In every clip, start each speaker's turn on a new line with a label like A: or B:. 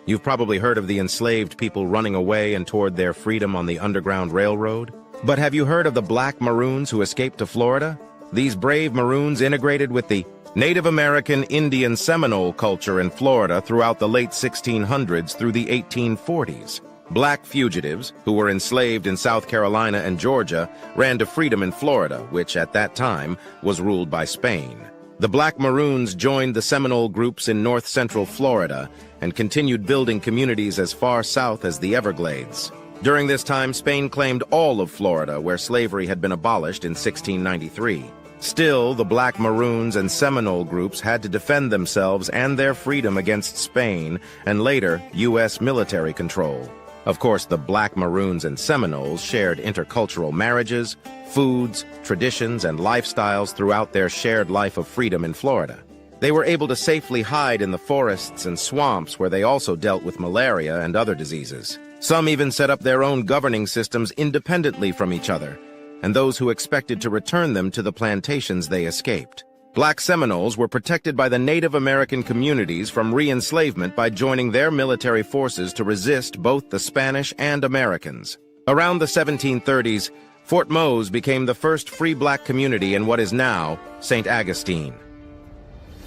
A: You've probably heard of the enslaved people running away and toward their freedom on the Underground Railroad. But have you heard of the Black Maroons who escaped to Florida? These brave Maroons integrated with the Native American Indian Seminole culture in Florida throughout the late 1600s through the 1840s. Black fugitives, who were enslaved in South Carolina and Georgia, ran to freedom in Florida, which at that time was ruled by Spain. The Black Maroons joined the Seminole groups in north-central Florida and continued building communities as far south as the Everglades. During this time, Spain claimed all of Florida, where slavery had been abolished in 1693. Still, the Black Maroons and Seminole groups had to defend themselves and their freedom against Spain and later U.S. military control. Of course, the Black Maroons and Seminoles shared intercultural marriages, foods, traditions, and lifestyles throughout their shared life of freedom in Florida. They were able to safely hide in the forests and swamps where they also dealt with malaria and other diseases. Some even set up their own governing systems independently from each other, and those who expected to return them to the plantations they escaped. Black Seminoles were protected by the Native American communities from re-enslavement by joining their military forces to resist both the Spanish and Americans. Around the 1730s, Fort Mose became the first free black community in what is now St. Augustine.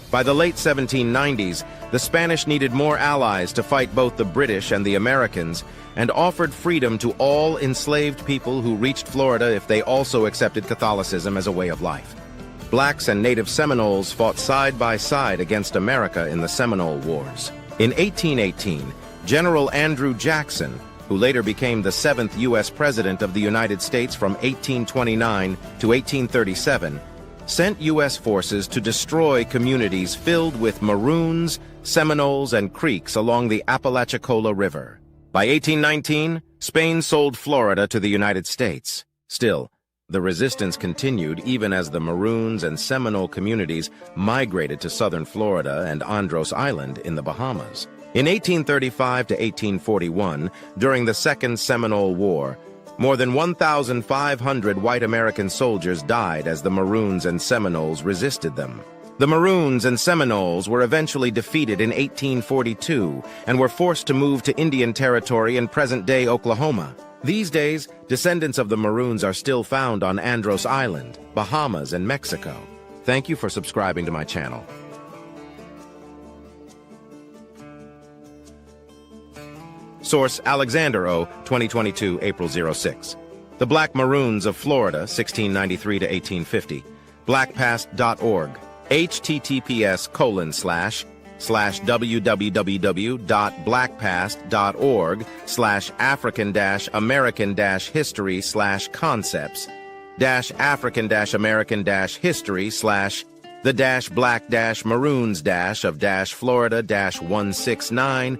A: By the late 1790s, the Spanish needed more allies to fight both the British and the Americans, and offered freedom to all enslaved people who reached Florida if they also accepted Catholicism as a way of life. Blacks and Native Seminoles fought side by side against America in the Seminole Wars. In 1818, General Andrew Jackson, who later became the 7th U.S. President of the United States from 1829 to 1837, sent U.S. forces to destroy communities filled with Maroons, Seminoles, and Creeks along the Apalachicola River. By 1819, Spain sold Florida to the United States. Still, the resistance continued even as the Maroons and Seminole communities migrated to southern Florida and Andros Island in the Bahamas. In 1835 to 1841, during the Second Seminole War, more than 1,500 white American soldiers died as the Maroons and Seminoles resisted them. The Maroons and Seminoles were eventually defeated in 1842 and were forced to move to Indian Territory in present-day Oklahoma. These days, descendants of the Maroons are still found on Andros Island, Bahamas, and Mexico. Thank you for subscribing to my channel. Source: Alexander O., 2022, April 06. The Black Maroons of Florida, 1693 to 1850. blackpast.org. https://www.blackpast.org/African-American-history/the-Black-Maroons-of-Florida-169-3-1850/